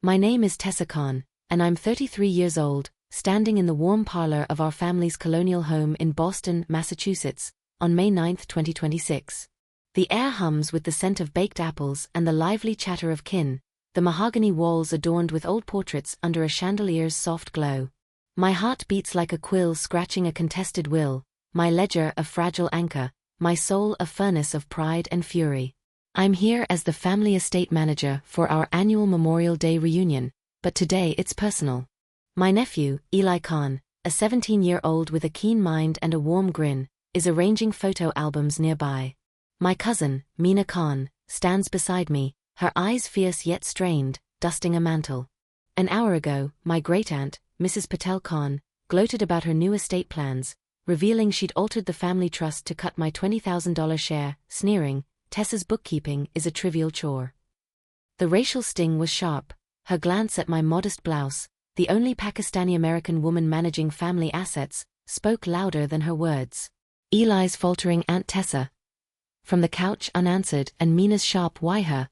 My name is Tessa Khan, and I'm 33 years old, standing in the warm parlor of our family's colonial home in Boston, Massachusetts, on May 9, 2026. The air hums with the scent of baked apples and the lively chatter of kin, the mahogany walls adorned with old portraits under a chandelier's soft glow. My heart beats like a quill scratching a contested will, my ledger a fragile anchor, my soul a furnace of pride and fury. I'm here as the family estate manager for our annual Memorial Day reunion, but today it's personal. My nephew, Eli Khan, a 17-year-old with a keen mind and a warm grin, is arranging photo albums nearby. My cousin, Meena Khan, stands beside me, her eyes fierce yet strained, dusting a mantle. An hour ago, my great-aunt, Mrs. Patel Khan, gloated about her new estate plans, revealing she'd altered the family trust to cut my $20,000 share, sneering, "Tessa's bookkeeping is a trivial chore." The racial sting was sharp. Her glance at my modest blouse, the only Pakistani-American woman managing family assets, spoke louder than her words. Eli's faltering "Aunt Tessa," from the couch unanswered, and Meena's sharp "Why her?"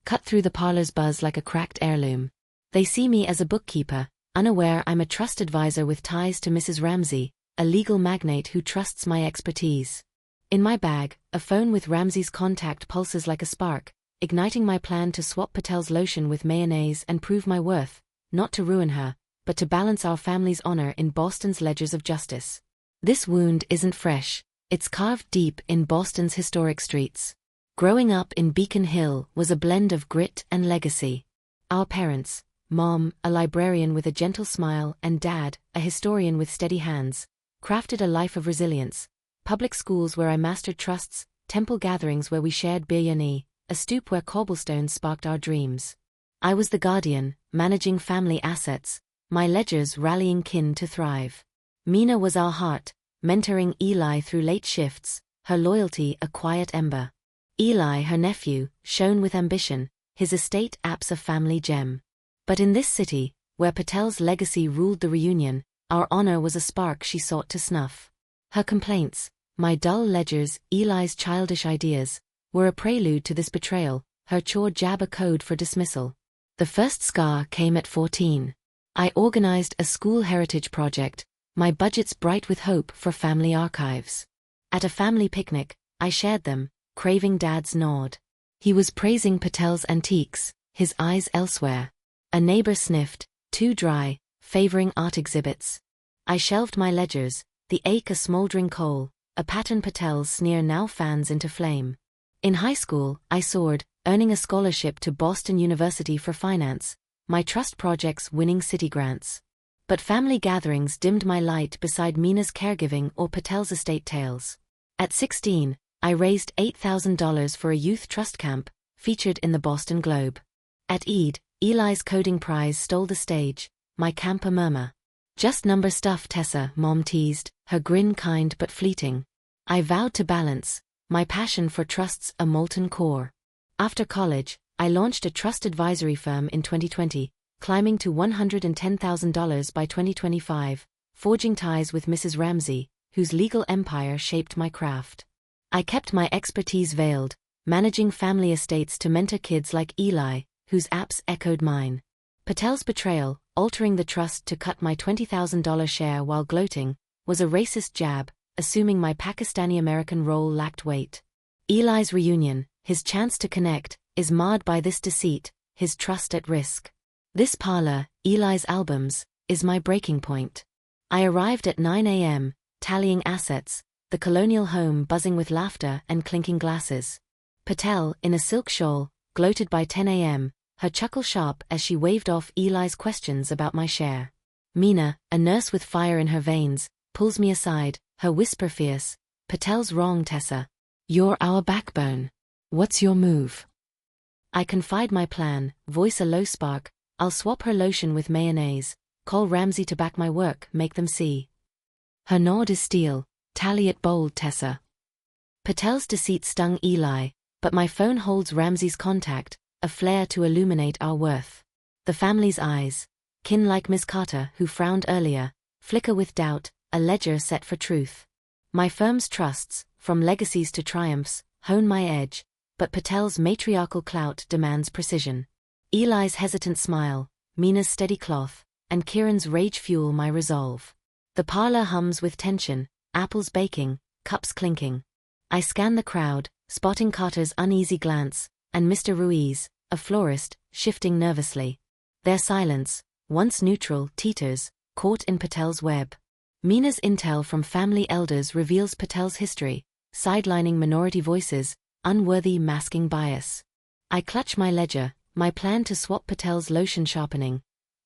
cut through the parlor's buzz like a cracked heirloom. They see me as a bookkeeper, unaware I'm a trust advisor with ties to Mrs. Ramsey, a legal magnate who trusts my expertise. In my bag, a phone with Ramsey's contact pulses like a spark, igniting my plan to swap Patel's lotion with mayonnaise and prove my worth, not to ruin her, but to balance our family's honor in Boston's ledgers of justice. This wound isn't fresh, it's carved deep in Boston's historic streets. Growing up in Beacon Hill was a blend of grit and legacy. Our parents, Mom, a librarian with a gentle smile, and Dad, a historian with steady hands, crafted a life of resilience. Public schools where I mastered trusts, temple gatherings where we shared biryani, a stoop where cobblestones sparked our dreams. I was the guardian, managing family assets, my ledgers rallying kin to thrive. Meena was our heart, mentoring Eli through late shifts, her loyalty a quiet ember. Eli, her nephew, shone with ambition, his estate apps a family gem. But in this city, where Patel's legacy ruled the reunion, our honor was a spark she sought to snuff. Her complaints, my dull ledgers, Eli's childish ideas, were a prelude to this betrayal, her chore jab a code for dismissal. The first scar came at 14. I organized a school heritage project, my budgets bright with hope for family archives. At a family picnic, I shared them, craving Dad's nod. He was praising Patel's antiques, his eyes elsewhere. A neighbor sniffed, too dry, favoring art exhibits. I shelved my ledgers, the ache a smoldering coal, a pattern Patel's sneer now fans into flame. In high school, I soared, earning a scholarship to Boston University for finance, my trust projects winning city grants. But family gatherings dimmed my light beside Meena's caregiving or Patel's estate tales. At 16, I raised $8,000 for a youth trust camp, featured in the Boston Globe. At Eid, Eli's coding prize stole the stage, my camp a murmur. "Just number stuff, Tessa," Mom teased, her grin kind but fleeting. I vowed to balance, my passion for trusts a molten core. After college, I launched a trust advisory firm in 2020, climbing to $110,000 by 2025, forging ties with Mrs. Ramsey, whose legal empire shaped my craft. I kept my expertise veiled, managing family estates to mentor kids like Eli, whose apps echoed mine. Patel's betrayal, altering the trust to cut my $20,000 share while gloating, was a racist jab, assuming my Pakistani-American role lacked weight. Eli's reunion, his chance to connect, is marred by this deceit, his trust at risk. This parlor, Eli's albums, is my breaking point. I arrived at 9 a.m., tallying assets, the colonial home buzzing with laughter and clinking glasses. Patel, in a silk shawl, gloated by 10 a.m., her chuckle sharp as she waved off Eli's questions about my share. Meena, a nurse with fire in her veins, pulls me aside, her whisper fierce, "Patel's wrong, Tessa. You're our backbone. What's your move?" I confide my plan, voice a low spark, "I'll swap her lotion with mayonnaise, call Ramsey to back my work, make them see." Her nod is steel, "Tally it bold, Tessa." Patel's deceit stung Eli, but my phone holds Ramsey's contact, a flare to illuminate our worth. The family's eyes, kin like Ms. Carter who frowned earlier, flicker with doubt, a ledger set for truth. My firm's trusts, from legacies to triumphs, hone my edge, but Patel's matriarchal clout demands precision. Eli's hesitant smile, Mina's steady cloth, and Kieran's rage fuel my resolve. The parlor hums with tension, apples baking, cups clinking. I scan the crowd, spotting Carter's uneasy glance, and Mr. Ruiz, a florist, shifting nervously. Their silence, once neutral, teeters, caught in Patel's web. Mina's intel from family elders reveals Patel's history, sidelining minority voices, unworthy masking bias. I clutch my ledger, my plan to swap Patel's lotion sharpening.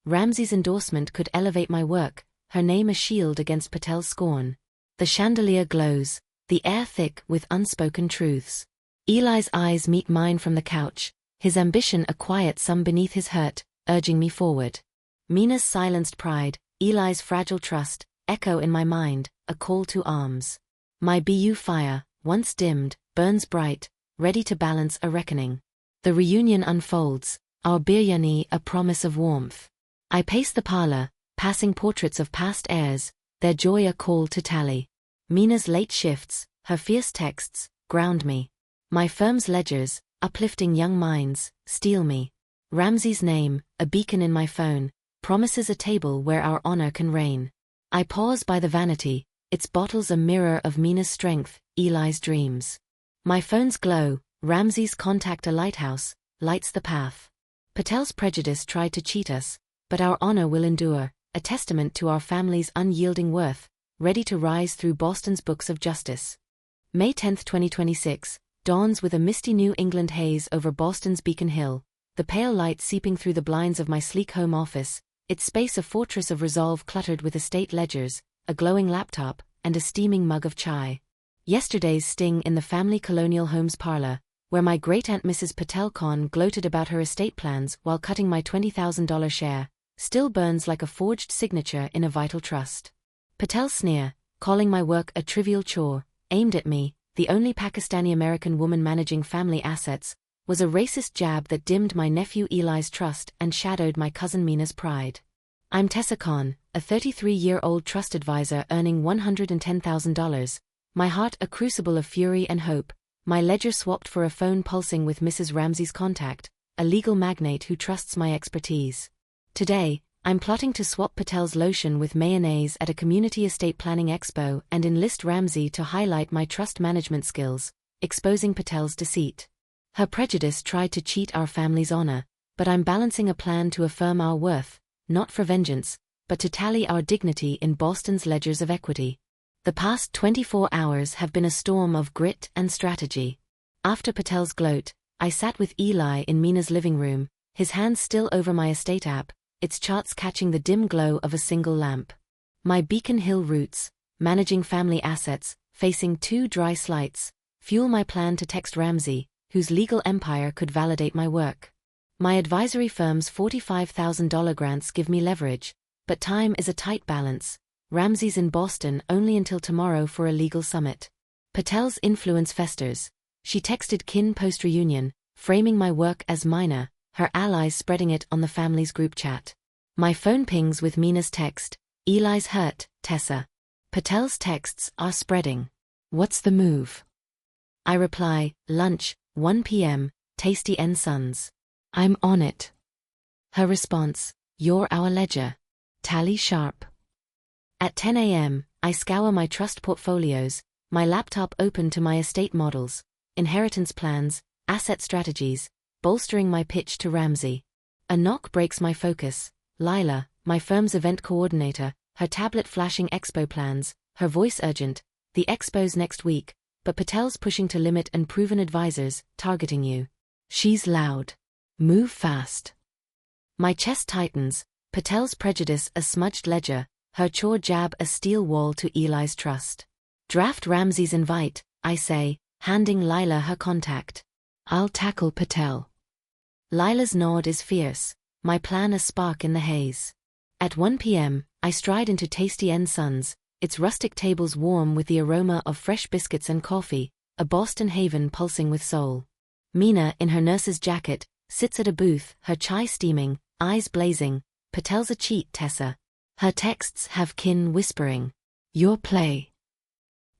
Ramsey's endorsement could elevate my work, her name a shield against Patel's scorn. The chandelier glows, the air thick with unspoken truths. Eli's eyes meet mine from the couch, his ambition a quiet sum beneath his hurt, urging me forward. Mina's silenced pride, Eli's fragile trust, echo in my mind, a call to arms. My BU fire, once dimmed, burns bright, ready to balance a reckoning. The reunion unfolds, our biryani a promise of warmth. I pace the parlor, passing portraits of past heirs, their joy a call to tally. Mina's late shifts, her fierce texts, ground me. My firm's ledgers, uplifting young minds, steel me. Ramsey's name, a beacon in my phone, promises a table where our honor can reign. I pause by the vanity, its bottles a mirror of Mina's strength, Eli's dreams. My phone's glow, Ramsey's contact a lighthouse, lights the path. Patel's prejudice tried to cheat us, but our honor will endure, a testament to our family's unyielding worth, ready to rise through Boston's books of justice. May 10, 2026, dawns with a misty New England haze over Boston's Beacon Hill, the pale light seeping through the blinds of my sleek home office, its space a fortress of resolve cluttered with estate ledgers, a glowing laptop, and a steaming mug of chai. Yesterday's sting in the family colonial home's parlor, where my great-aunt Mrs. Patel Khan gloated about her estate plans while cutting my $20,000 share, still burns like a forged signature in a vital trust. Patel's sneer, calling my work a trivial chore, aimed at me, the only Pakistani-American woman managing family assets, was a racist jab that dimmed my nephew Eli's trust and shadowed my cousin Mina's pride. I'm Tessa Khan, a 33-year-old trust advisor earning $110,000, my heart a crucible of fury and hope, my ledger swapped for a phone pulsing with Mrs. Ramsey's contact, a legal magnate who trusts my expertise. Today, I'm plotting to swap Patel's lotion with mayonnaise at a community estate planning expo and enlist Ramsey to highlight my trust management skills, exposing Patel's deceit. Her prejudice tried to cheat our family's honor, but I'm balancing a plan to affirm our worth, not for vengeance, but to tally our dignity in Boston's ledgers of equity. The past 24 hours have been a storm of grit and strategy. After Patel's gloat, I sat with Eli in Mina's living room, his hands still over my estate app, its charts catching the dim glow of a single lamp. My Beacon Hill roots, managing family assets, facing 2 dry slights, fuel my plan to text Ramsey, whose legal empire could validate my work. My advisory firm's $45,000 grants give me leverage, but time is a tight balance. Ramsey's in Boston only until tomorrow for a legal summit. Patel's influence festers. She texted kin post-reunion, framing my work as minor, her allies spreading it on the family's group chat. My phone pings with Mina's text, Eli's hurt, Tessa. Patel's texts are spreading. What's the move? I reply, lunch, 1 p.m., Tasty and Sons. I'm on it. Her response, you're our ledger. Tally sharp. At 10 a.m., I scour my trust portfolios, my laptop open to my estate models, inheritance plans, asset strategies, bolstering my pitch to Ramsey. A knock breaks my focus. Lila, my firm's event coordinator, her tablet flashing expo plans, her voice urgent, the expo's next week, but Patel's pushing to limit and proven advisors, targeting you. She's loud. Move fast. My chest tightens, Patel's prejudice a smudged ledger, her chore jab a steel wall to Eli's trust. Draft Ramsey's invite, I say, handing Lila her contact. I'll tackle Patel. Lila's nod is fierce, my plan a spark in the haze. At 1 p.m., I stride into Tasty and Sons, its rustic tables warm with the aroma of fresh biscuits and coffee, a Boston haven pulsing with soul. Mina, in her nurse's jacket, sits at a booth, her chai steaming, eyes blazing. Patel's a cheat, Tessa. Her texts have kin whispering. Your play.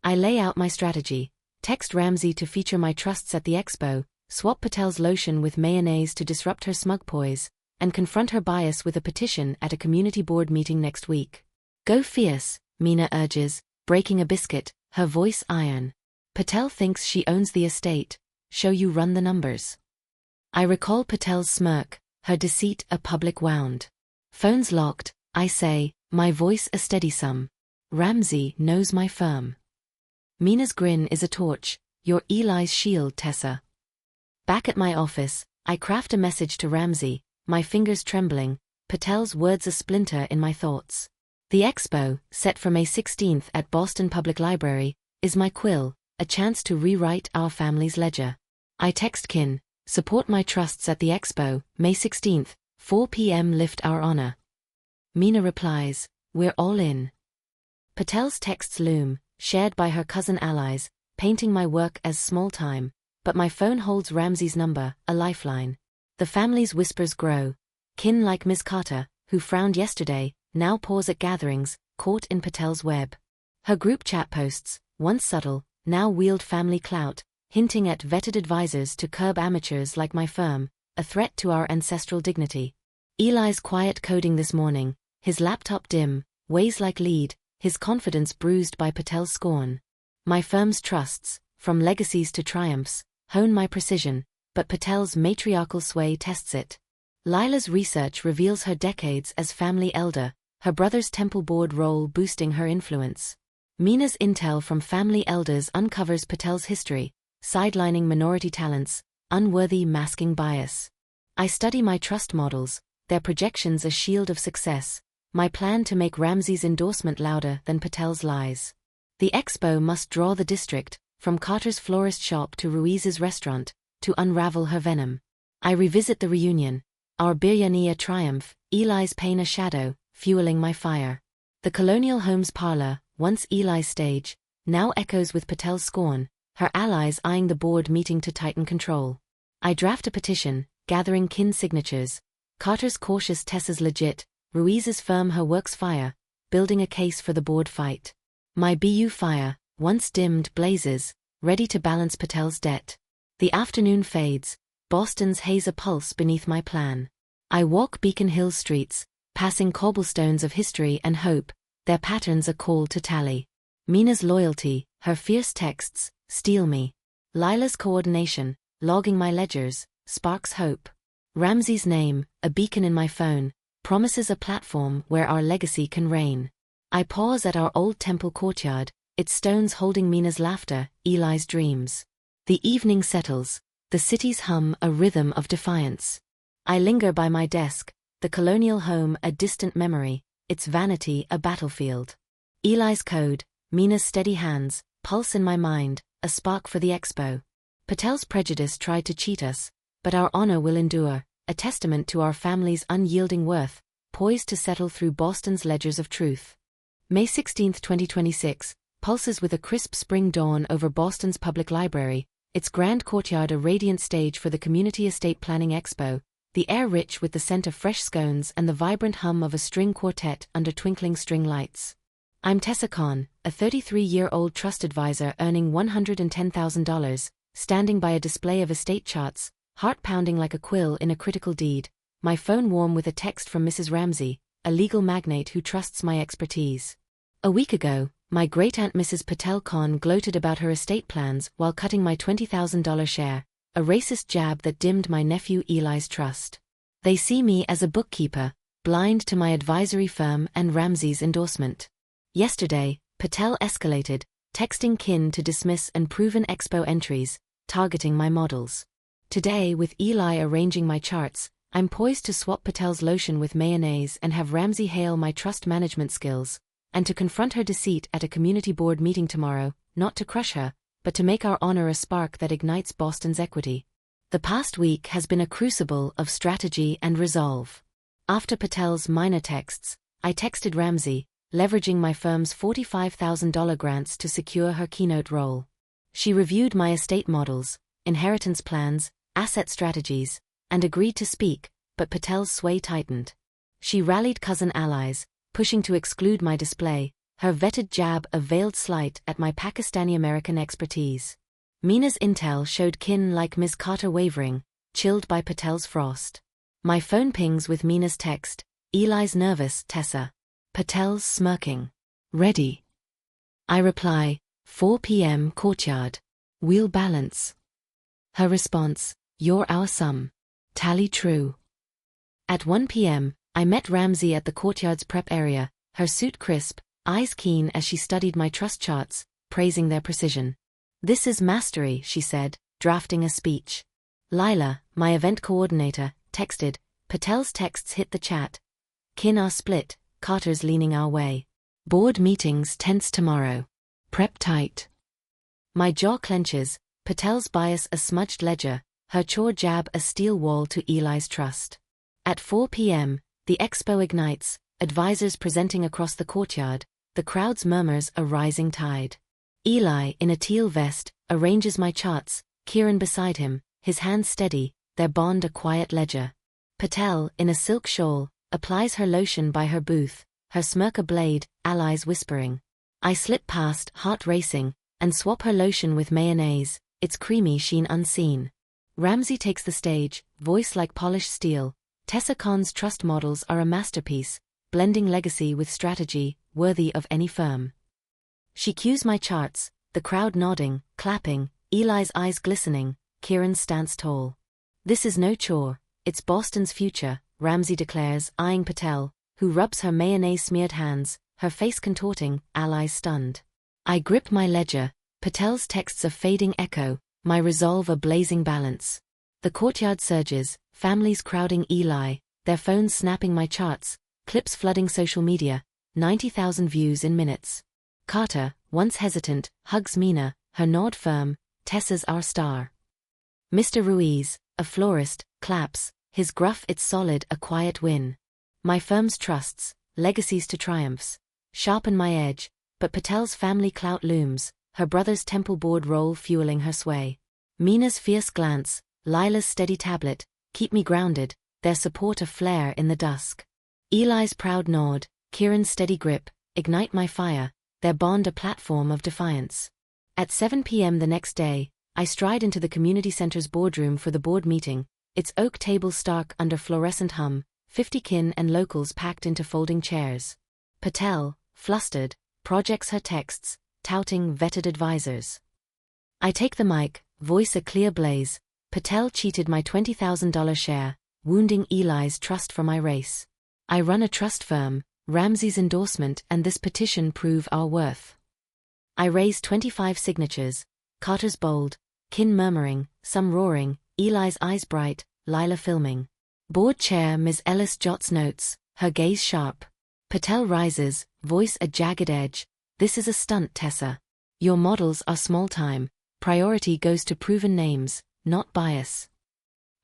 I lay out my strategy. Text Ramsey to feature my trusts at the expo, swap Patel's lotion with mayonnaise to disrupt her smug poise, and confront her bias with a petition at a community board meeting next week. Go fierce, Meena urges, breaking a biscuit, her voice iron. Patel thinks she owns the estate. Show you run the numbers. I recall Patel's smirk, her deceit a public wound. Phone's locked, I say, my voice a steady sum. Ramsey knows my firm. Meena's grin is a torch, you're Eli's shield, Tessa. Back at my office, I craft a message to Ramsey, my fingers trembling, Patel's words a splinter in my thoughts. The expo, set for May 16th at Boston Public Library, is my quill, a chance to rewrite our family's ledger. I text Kin, support my trusts at the expo, May 16th, 4 p.m. lift our honor. Meena replies, we're all in. Patel's texts loom, shared by her cousin allies, painting my work as small time, but my phone holds Ramsey's number, a lifeline. The family's whispers grow. Kin, like Ms. Carter, who frowned yesterday, now pause at gatherings, caught in Patel's web. Her group chat posts, once subtle, now wield family clout, hinting at vetted advisors to curb amateurs like my firm, a threat to our ancestral dignity. Eli's quiet coding this morning, his laptop dim, weighs like lead, his confidence bruised by Patel's scorn. My firm's trusts, from legacies to triumphs, hone my precision, but Patel's matriarchal sway tests it. Lila's research reveals her decades as family elder, her brother's temple board role boosting her influence. Meena's intel from family elders uncovers Patel's history, sidelining minority talents, unworthy masking bias. I study my trust models, their projections a shield of success, my plan to make Ramsey's endorsement louder than Patel's lies. The expo must draw the district, from Carter's florist shop to Ruiz's restaurant, to unravel her venom. I revisit the reunion, our biryani a triumph, Eli's pain a shadow, fueling my fire. The Colonial Homes parlor, once Eli's stage, now echoes with Patel's scorn, her allies eyeing the board meeting to tighten control. I draft a petition, gathering Kin signatures, Carter's cautious, Tessa's legit, Ruiz's firm, her work's fire, building a case for the board fight. My BU fire, once dimmed, blazes, ready to balance Patel's debt. The afternoon fades, Boston's haze a pulse beneath my plan. I walk Beacon Hill streets, passing cobblestones of history and hope, their patterns a call to tally. Meena's loyalty, her fierce texts, steel me. Lila's coordination, logging my ledgers, sparks hope. Ramsey's name, a beacon in my phone, promises a platform where our legacy can reign. I pause at our old temple courtyard, its stones holding Meena's laughter, Eli's dreams. The evening settles, the city's hum a rhythm of defiance. I linger by my desk, the colonial home a distant memory, its vanity a battlefield. Eli's code, Meena's steady hands, pulse in my mind, a spark for the expo. Patel's prejudice tried to cheat us, but our honor will endure, a testament to our family's unyielding worth, poised to settle through Boston's ledgers of truth. May 16, 2026, pulses with a crisp spring dawn over Boston's public library, its grand courtyard a radiant stage for the Community Estate Planning Expo, the air rich with the scent of fresh scones and the vibrant hum of a string quartet under twinkling string lights. I'm Tessa Khan, a 33-year-old trust advisor earning $110,000, standing by a display of estate charts, heart pounding like a quill in a critical deed, my phone warm with a text from Mrs. Ramsey, a legal magnate who trusts my expertise. A week ago, my great-aunt Mrs. Patel Khan gloated about her estate plans while cutting my $20,000 share, a racist jab that dimmed my nephew Eli's trust. They see me as a bookkeeper, blind to my advisory firm and Ramsey's endorsement. Yesterday, Patel escalated, texting Kin to dismiss unproven expo entries, targeting my models. Today, with Eli arranging my charts, I'm poised to swap Patel's lotion with mayonnaise and have Ramsey hail my trust management skills, and to confront her deceit at a community board meeting tomorrow, not to crush her, but to make our honor a spark that ignites Boston's equity. The past week has been a crucible of strategy and resolve. After Patel's minor texts, I texted Ramsey, leveraging my firm's $45,000 grants to secure her keynote role. She reviewed my estate models, inheritance plans, asset strategies, and agreed to speak, but Patel's sway tightened. She rallied cousin allies, pushing to exclude my display, her vetted jab a veiled slight at my Pakistani-American expertise. Mina's intel showed Kin like Ms. Carter wavering, chilled by Patel's frost. My phone pings with Mina's text, Eli's nervous, Tessa. Patel's smirking. Ready. I reply, 4 p.m. courtyard. Wheel balance. Her response, you're our sum. Tally true. At 1 p.m., I met Ramsey at the courtyard's prep area, her suit crisp, eyes keen as she studied my trust charts, praising their precision. This is mastery, she said, drafting a speech. Lila, my event coordinator, texted, Patel's texts hit the chat. Kin are split, Carter's leaning our way. Board meetings tense tomorrow. Prep tight. My jaw clenches, Patel's bias a smudged ledger, her chore jab a steel wall to Eli's trust. At 4 p.m., the expo ignites, advisors presenting across the courtyard, the crowd's murmurs a rising tide. Eli, in a teal vest, arranges my charts, Kieran beside him, his hands steady, their bond a quiet ledger. Patel, in a silk shawl, applies her lotion by her booth, her smirk a blade, allies whispering. I slip past, heart racing, and swap her lotion with mayonnaise, its creamy sheen unseen. Ramsey takes the stage, voice like polished steel. Tessa Khan's trust models are a masterpiece, blending legacy with strategy, worthy of any firm. She cues my charts, the crowd nodding, clapping, Eli's eyes glistening, Kieran's stance tall. This is no chore, it's Boston's future, Ramsey declares, eyeing Patel, who rubs her mayonnaise-smeared hands, her face contorting, allies stunned. I grip my ledger, Patel's texts a fading echo, my resolve a blazing balance. The courtyard surges, families crowding Eli, their phones snapping my charts, clips flooding social media, 90,000 views in minutes. Carter, once hesitant, hugs Mina, her nod firm, Tessa's our star. Mr. Ruiz, a florist, claps, his gruff it's solid a quiet win. My firm's trusts, legacies to triumphs, sharpen my edge, but Patel's family clout looms, her brother's temple board roll fueling her sway. Mina's fierce glance, Lila's steady tablet, keep me grounded, their support a flare in the dusk. Eli's proud nod, Kieran's steady grip, ignite my fire, their bond a platform of defiance. At 7 p.m. the next day, I stride into the community center's boardroom for the board meeting, its oak tables stark under fluorescent hum, 50 kin and locals packed into folding chairs. Patel, flustered, projects her texts, touting vetted advisors. I take the mic, voice a clear blaze, Patel cheated my $20,000 share, wounding Eli's trust for my race. I run a trust firm, Ramsey's endorsement and this petition prove our worth. I raise 25 signatures, Carter's bold, kin murmuring, some roaring, Eli's eyes bright, Lila filming. Board chair Ms. Ellis jots notes, her gaze sharp. Patel rises, voice a jagged edge, this is a stunt, Tessa. Your models are small time, priority goes to proven names, not bias.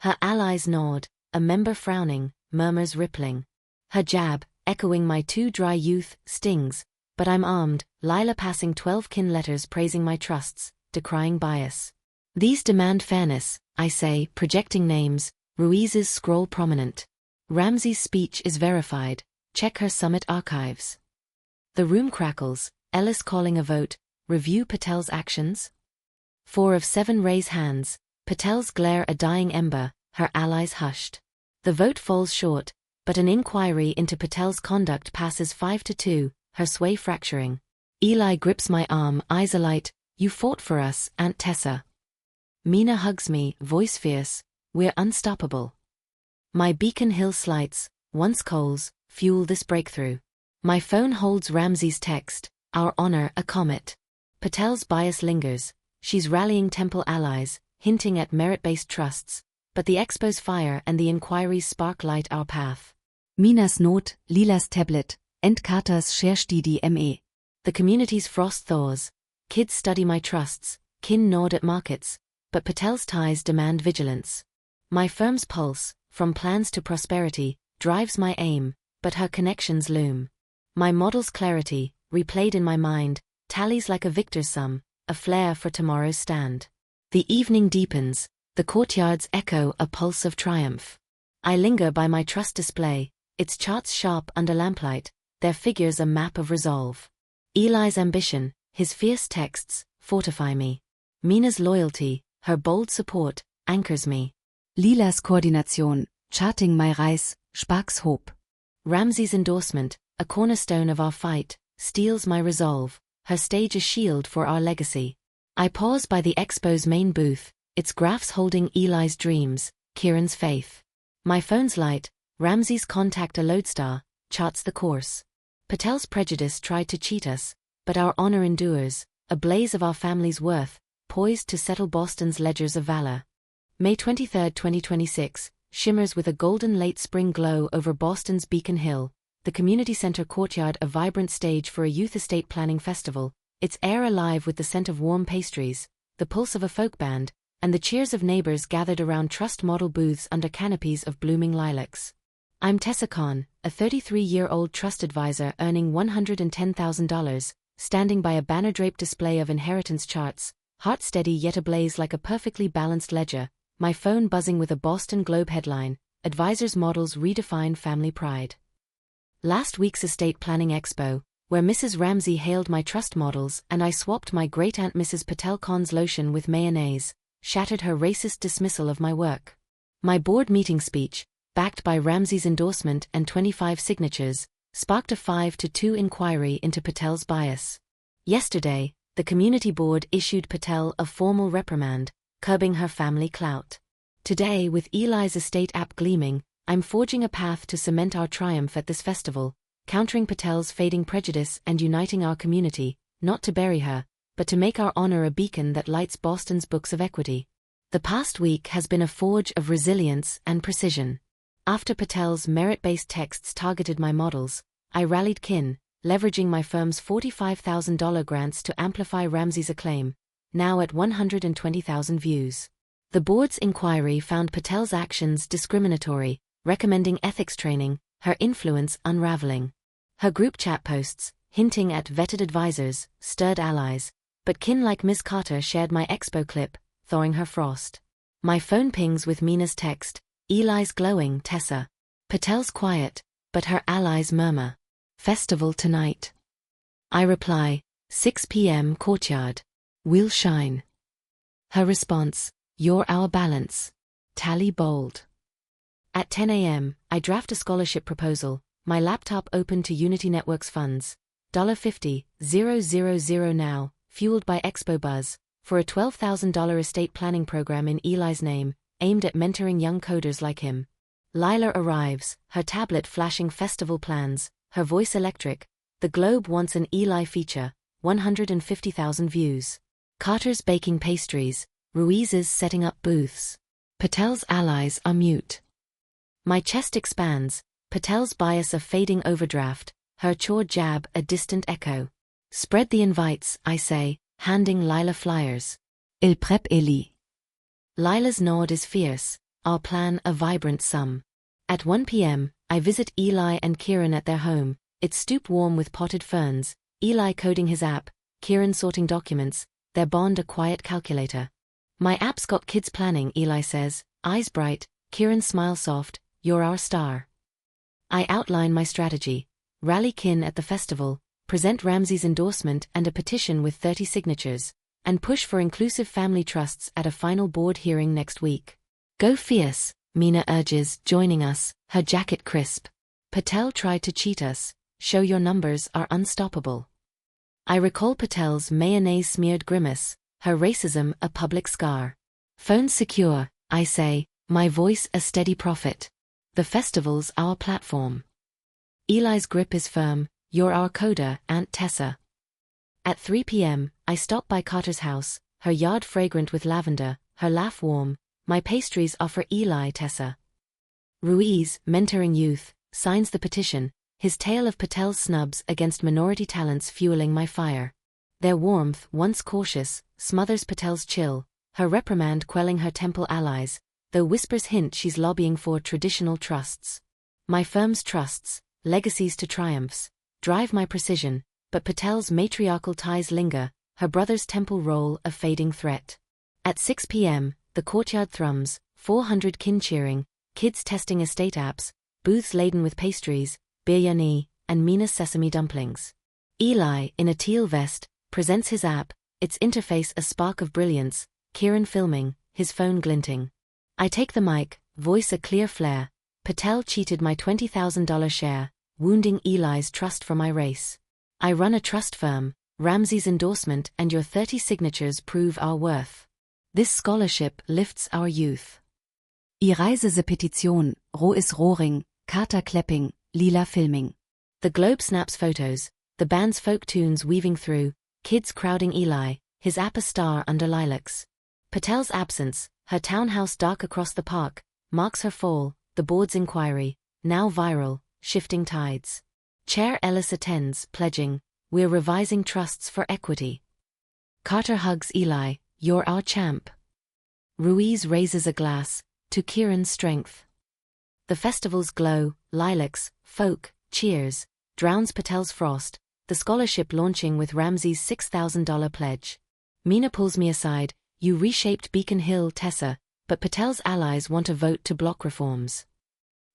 Her allies nod, a member frowning, murmurs rippling. Her jab, echoing my too dry youth, stings, but I'm armed, Lila passing 12 kin letters praising my trusts, decrying bias. These demand fairness, I say, projecting names, Ruiz's scroll prominent. Ramsey's speech is verified, check her summit archives. The room crackles, Ellis calling a vote, review Patel's actions? 4 of 7 raise hands, Patel's glare a dying ember, her allies hushed. The vote falls short, but an inquiry into Patel's conduct passes 5-2, her sway fracturing. Eli grips my arm, eyes alight, you fought for us, Aunt Tessa. Mina hugs me, voice fierce, we're unstoppable. My Beacon Hill slights, once coals, fuel this breakthrough. My phone holds Ramsey's text, our honor a comet. Patel's bias lingers, she's rallying temple allies, hinting at merit-based trusts, but the expo's fire and the inquiry's spark light our path. Minas Not, Lilas Tablet, and Carter's Scherstidi ME. The community's frost thaws, kids study my trusts, kin nod at markets, but Patel's ties demand vigilance. My firm's pulse, from plans to prosperity, drives my aim, but her connections loom. My model's clarity, replayed in my mind, tallies like a victor's sum, a flair for tomorrow's stand. The evening deepens, the courtyards echo a pulse of triumph. I linger by my trust display, its charts sharp under lamplight, their figures a map of resolve. Eli's ambition, his fierce texts, fortify me. Mina's loyalty, her bold support, anchors me. Lilas Koordination, charting my rise, sparks hope. Ramsey's endorsement, a cornerstone of our fight, steels my resolve, her stage a shield for our legacy. I pause by the expo's main booth, its graphs holding Eli's dreams, Kieran's faith. My phone's light, Ramsey's contact a lodestar, charts the course. Patel's prejudice tried to cheat us, but our honor endures, a blaze of our family's worth, poised to settle Boston's ledgers of valor. May 23, 2026, shimmers with a golden late spring glow over Boston's Beacon Hill, the community center courtyard a vibrant stage for a youth estate planning festival, its air alive with the scent of warm pastries, the pulse of a folk band, and the cheers of neighbors gathered around trust model booths under canopies of blooming lilacs. I'm Tessa Khan, a 33-year-old trust advisor earning $110,000, standing by a banner-draped display of inheritance charts, heart steady yet ablaze like a perfectly balanced ledger, my phone buzzing with a Boston Globe headline, Advisors Models Redefine Family Pride. Last week's estate planning expo, where Mrs. Ramsey hailed my trust models and I swapped my great-aunt Mrs. Patel Khan's lotion with mayonnaise, shattered her racist dismissal of my work. My board meeting speech, backed by Ramsey's endorsement and 25 signatures, sparked a 5-2 inquiry into Patel's bias. Yesterday, the community board issued Patel a formal reprimand, curbing her family clout. Today, with Eli's estate app gleaming, I'm forging a path to cement our triumph at this festival, countering Patel's fading prejudice and uniting our community, not to bury her, but to make our honor a beacon that lights Boston's books of equity. The past week has been a forge of resilience and precision. After Patel's merit-based texts targeted my models, I rallied kin, leveraging my firm's $45,000 grants to amplify Ramsey's acclaim, now at 120,000 views. The board's inquiry found Patel's actions discriminatory, recommending ethics training, her influence unraveling. Her group chat posts, hinting at vetted advisors, stirred allies, but kin like Ms. Carter shared my expo clip, thawing her frost. My phone pings with Mina's text, Eli's glowing, Tessa. Patel's quiet, but her allies murmur. Festival tonight. I reply, 6 p.m. courtyard. We'll shine. Her response, you're our balance. Tally bold. At 10 a.m., I draft a scholarship proposal, my laptop open to Unity Networks funds, $50,000 now, fueled by Expo Buzz, for a $12,000 estate planning program in Eli's name, aimed at mentoring young coders like him. Lila arrives, her tablet flashing festival plans, her voice electric. The Globe wants an Eli feature, 150,000 views. Carter's baking pastries, Ruiz's setting up booths. Patel's allies are mute. My chest expands, Patel's bias a fading overdraft, her chore jab a distant echo. Spread the invites, I say, handing Lila flyers. Il prep Eli. Lila's nod is fierce, our plan a vibrant sum. At 1 p.m., I visit Eli and Kieran at their home, its stoop warm with potted ferns, Eli coding his app, Kieran sorting documents, their bond a quiet calculator. My app's got kids planning, Eli says, eyes bright, Kieran smile soft, you're our star. I outline my strategy, rally kin at the festival, present Ramsey's endorsement and a petition with 30 signatures, and push for inclusive family trusts at a final board hearing next week. Go fierce, Mina urges, joining us, her jacket crisp. Patel tried to cheat us, show your numbers are unstoppable. I recall Patel's mayonnaise-smeared grimace, her racism a public scar. Phone secure, I say, my voice a steady prophet. The festival's our platform. Eli's grip is firm, you're our coder, Aunt Tessa. At 3 p.m., I stop by Carter's house, her yard fragrant with lavender, her laugh warm, my pastries offer Eli, Tessa. Ruiz, mentoring youth, signs the petition, his tale of Patel's snubs against minority talents fueling my fire. Their warmth, once cautious, smothers Patel's chill, her reprimand quelling her temple allies, though whispers hint she's lobbying for traditional trusts. My firm's trusts, legacies to triumphs, drive my precision, but Patel's matriarchal ties linger, her brother's temple role a fading threat. At 6 p.m., the courtyard thrums, 400 kin cheering, kids testing estate apps, booths laden with pastries, biryani, and Mina's sesame dumplings. Eli, in a teal vest, presents his app, its interface a spark of brilliance, Kieran filming, his phone glinting. I take the mic, voice a clear flare. Patel cheated my $20,000 share, wounding Eli's trust for my race. I run a trust firm, Ramsey's endorsement and your 30 signatures prove our worth. This scholarship lifts our youth. I reise Petition, Ro is Rohring, Carter Klepping, Lila filming. The globe snaps photos, the band's folk tunes weaving through, kids crowding Eli, his app a star under lilacs. Patel's absence, her townhouse dark across the park, marks her fall, the board's inquiry, now viral, shifting tides. Chair Ellis attends, pledging, we're revising trusts for equity. Carter hugs Eli, you're our champ. Ruiz raises a glass, to Kieran's strength. The festival's glow, lilacs, folk, cheers, drowns Patel's frost, the scholarship launching with Ramsey's $6,000 pledge. Mina pulls me aside, you reshaped Beacon Hill, Tessa, but Patel's allies want a vote to block reforms.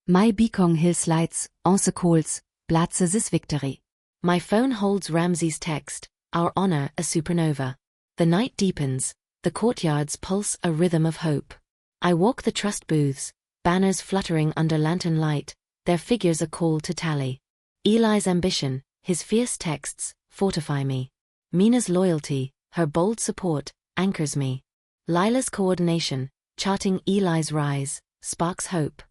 My Beacon Hill slides, Once Coles, Platze this victory. My phone holds Ramsey's text, our honor a supernova. The night deepens, the courtyards pulse a rhythm of hope. I walk the trust booths, banners fluttering under lantern light, their figures a call to tally. Eli's ambition, his fierce texts, fortify me. Mina's loyalty, her bold support, anchors me. Lila's coordination, charting Eli's rise, sparks hope.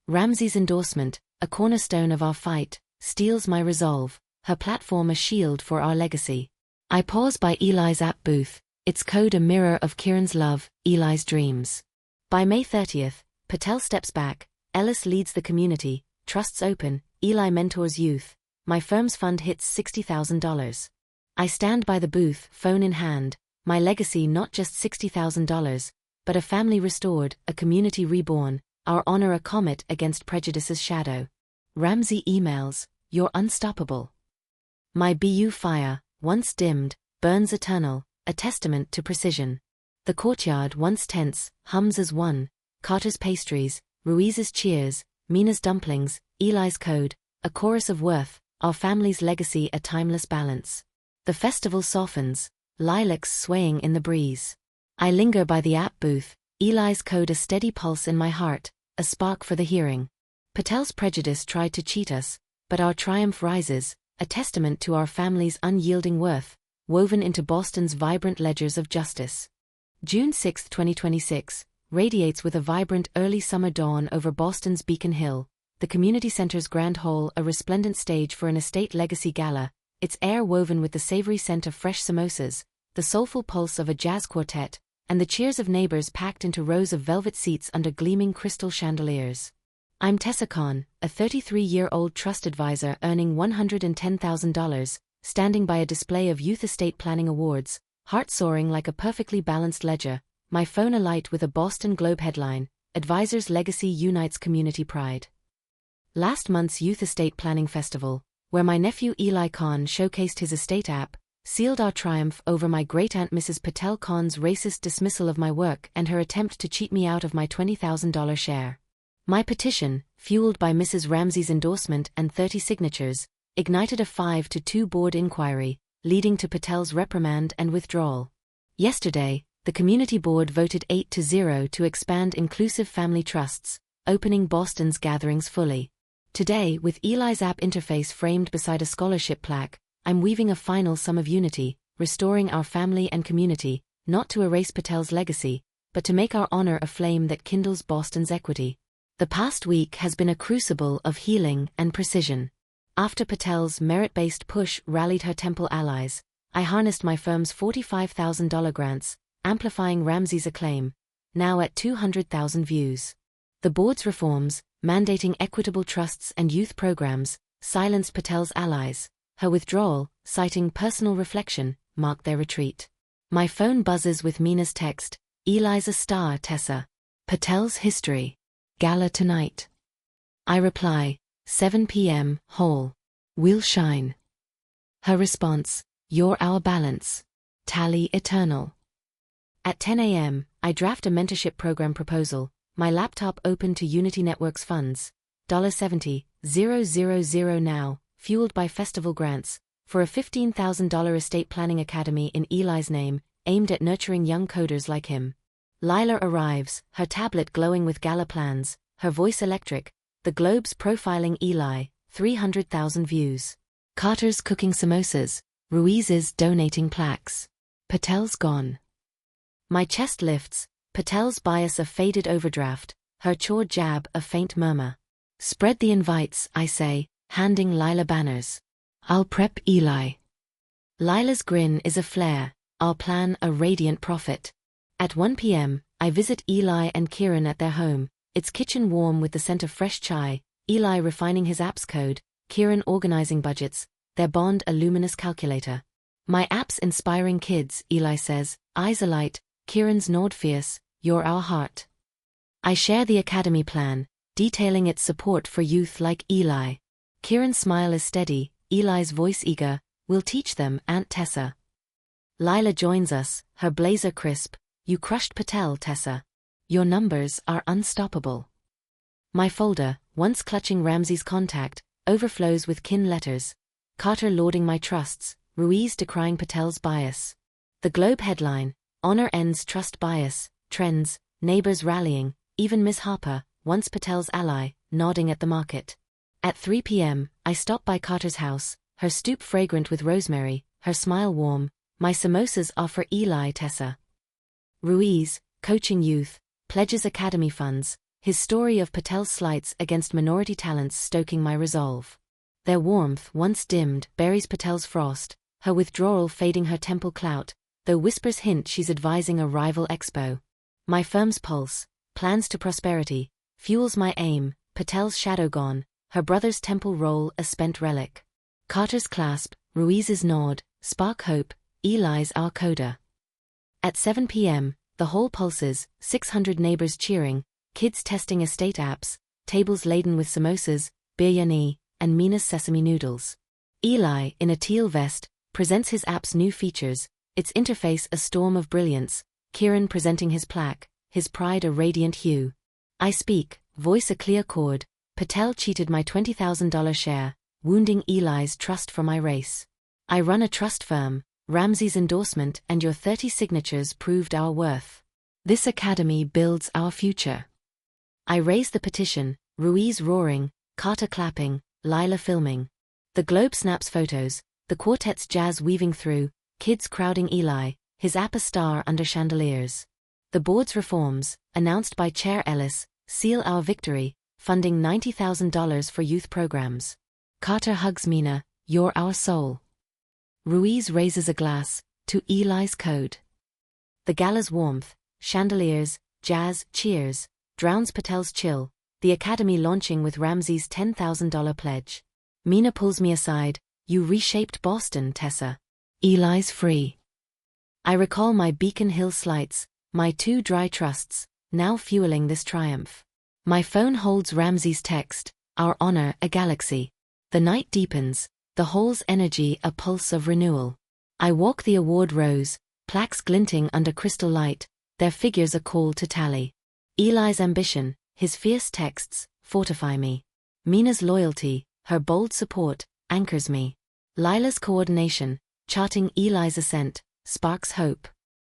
Ramsey's endorsement, a cornerstone of our fight, steels my resolve, her platform a shield for our legacy. I pause by Eli's app booth, its code a mirror of Kieran's love, Eli's dreams. By May 30th, Patel steps back, Ellis leads the community, trusts open, Eli mentors youth, my firm's fund hits $60,000. I stand by the booth, phone in hand, my legacy not just $60,000, but a family restored, a community reborn, our honor a comet against prejudice's shadow. Ramsey emails, you're unstoppable. My BU fire, once dimmed, burns eternal, a testament to precision. The courtyard once tense, hums as one, Carter's pastries, Ruiz's cheers, Mina's dumplings, Eli's code, a chorus of worth, our family's legacy a timeless balance. The festival softens, lilacs swaying in the breeze. I linger by the app booth, Eli's code a steady pulse in my heart, a spark for the hearing. Patel's prejudice tried to cheat us, but our triumph rises, a testament to our family's unyielding worth, woven into Boston's vibrant ledgers of justice. June 6, 2026, radiates with a vibrant early summer dawn over Boston's Beacon Hill, the community center's grand hall a resplendent stage for an estate legacy gala, its air woven with the savory scent of fresh samosas, the soulful pulse of a jazz quartet, and the cheers of neighbors packed into rows of velvet seats under gleaming crystal chandeliers. I'm Tessa Khan, a 33-year-old trust advisor earning $110,000, standing by a display of youth estate planning awards, heart soaring like a perfectly balanced ledger, my phone alight with a Boston Globe headline, Advisor's Legacy Unites Community Pride. Last month's Youth Estate Planning Festival, where my nephew Eli Khan showcased his estate app, sealed our triumph over my great-aunt Mrs. Patel Khan's racist dismissal of my work and her attempt to cheat me out of my $20,000 share. My petition, fueled by Mrs. Ramsey's endorsement and 30 signatures, ignited a 5-2 board inquiry, leading to Patel's reprimand and withdrawal. Yesterday, the community board voted 8-0 to expand inclusive family trusts, opening Boston's gatherings fully. Today, with Eli's app interface framed beside a scholarship plaque, I'm weaving a final sum of unity, restoring our family and community, not to erase Patel's legacy, but to make our honor a flame that kindles Boston's equity. The past week has been a crucible of healing and precision. After Patel's merit-based push rallied her temple allies, I harnessed my firm's $45,000 grants, amplifying Ramsey's acclaim, now at 200,000 views. The board's reforms, mandating equitable trusts and youth programs, silenced Patel's allies. Her withdrawal, citing personal reflection, marked their retreat. My phone buzzes with Mina's text, Eli's a star, Tessa. Patel's history. Gala tonight. I reply, 7 p.m., Hall. We'll shine. Her response, you're our balance. Tally eternal. At 10 a.m., I draft a mentorship program proposal, my laptop open to Unity Networks funds, $70,000 now, fueled by festival grants, for a $15,000 estate planning academy in Eli's name, aimed at nurturing young coders like him. Lila arrives, her tablet glowing with gala plans, her voice electric, the Globe's profiling Eli, 300,000 views. Carter's cooking samosas, Ruiz's donating plaques. Patel's gone. My chest lifts, Patel's bias a faded overdraft, her chore jab a faint murmur. Spread the invites, I say, handing Lila banners. I'll prep Eli. Lila's grin is a flare, I'll plan a radiant profit. At 1 p.m., I visit Eli and Kieran at their home, its kitchen warm with the scent of fresh chai, Eli refining his apps code, Kieran organizing budgets, their bond a luminous calculator. My app's inspiring kids, Eli says, eyes alight, Kieran's nod fierce, you're our heart. I share the academy plan, detailing its support for youth like Eli. Kieran's smile is steady, Eli's voice eager, we'll teach them, Aunt Tessa. Lila joins us, her blazer crisp, you crushed Patel, Tessa. Your numbers are unstoppable. My folder, once clutching Ramsey's contact, overflows with kin letters. Carter lauding my trusts, Ruiz decrying Patel's bias. The Globe headline, Honor ends trust bias, trends, neighbors rallying, even Miss Harper, once Patel's ally, nodding at the market. At 3 p.m., I stop by Carter's house, her stoop fragrant with rosemary, her smile warm, my samosas are for Eli, Tessa. Ruiz, coaching youth, pledges academy funds, his story of Patel's slights against minority talents stoking my resolve. Their warmth once dimmed buries Patel's frost, her withdrawal fading her temple clout, though whispers hint she's advising a rival expo. My firm's pulse, plans to prosperity, fuels my aim, Patel's shadow gone, her brother's temple roll a spent relic. Carter's clasp, Ruiz's nod, spark hope, Eli's our coda. At 7 p.m., the hall pulses, 600 neighbors cheering, kids testing estate apps, tables laden with samosas, biryani, and Mina's sesame noodles. Eli, in a teal vest, presents his app's new features, its interface a storm of brilliance, Kieran presenting his plaque, his pride a radiant hue. I speak, voice a clear chord, Patel cheated my $20,000 share, wounding Eli's trust for my race. I run a trust firm, Ramsey's endorsement and your 30 signatures proved our worth. This academy builds our future. I raise the petition, Ruiz roaring, Carter clapping, Lila filming. The Globe snaps photos, the quartet's jazz weaving through, kids crowding Eli, his app a star under chandeliers. The board's reforms, announced by Chair Ellis, seal our victory, funding $90,000 for youth programs. Carter hugs Mina, you're our soul. Ruiz raises a glass, to Eli's code. The gala's warmth, chandeliers, jazz, cheers, drowns Patel's chill, the academy launching with Ramsey's $10,000 pledge. Mina pulls me aside, you reshaped Boston, Tessa. Eli's free. I recall my Beacon Hill slights, my 2 dry trusts, now fueling this triumph. My phone holds Ramsey's text, our honor a galaxy. The night deepens, the hall's energy a pulse of renewal. I walk the award rows, plaques glinting under crystal light, their figures a call to tally. Eli's ambition, his fierce texts, fortify me. Mina's loyalty, her bold support, anchors me. Lila's coordination, charting Eli's ascent, sparks hope.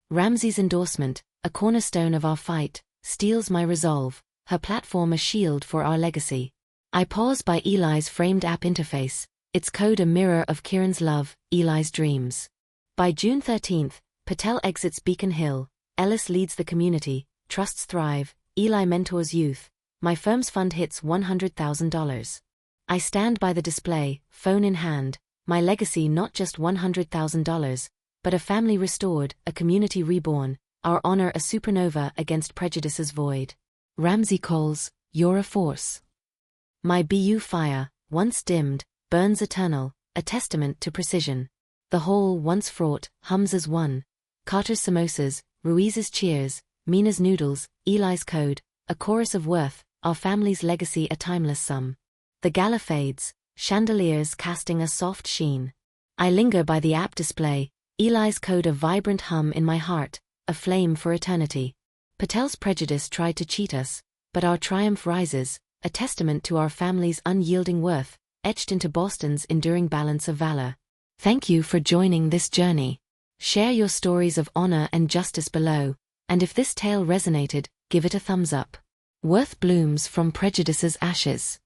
Ramsey's endorsement, a cornerstone of our fight, steels my resolve, her platform a shield for our legacy. I pause by Eli's framed app interface, its code a mirror of Kieran's love, Eli's dreams. By June 13th, Patel exits Beacon Hill, Ellis leads the community, trusts thrive, Eli mentors youth, my firm's fund hits $100,000. I stand by the display, phone in hand, my legacy not just $100,000, but a family restored, a community reborn, our honor a supernova against prejudice's void. Ramsey calls, you're a force. My BU fire, once dimmed, burns eternal, a testament to precision. The hall once fraught, hums as one. Carter's samosas, Ruiz's cheers, Mina's noodles, Eli's code, a chorus of worth, our family's legacy a timeless sum. The gala fades, chandeliers casting a soft sheen. I linger by the app display, Eli's code a vibrant hum in my heart, a flame for eternity. Patel's prejudice tried to cheat us, but our triumph rises, a testament to our family's unyielding worth, etched into Boston's enduring balance of valor. Thank you for joining this journey. Share your stories of honor and justice below, and if this tale resonated, give it a thumbs up. Worth blooms from prejudice's ashes.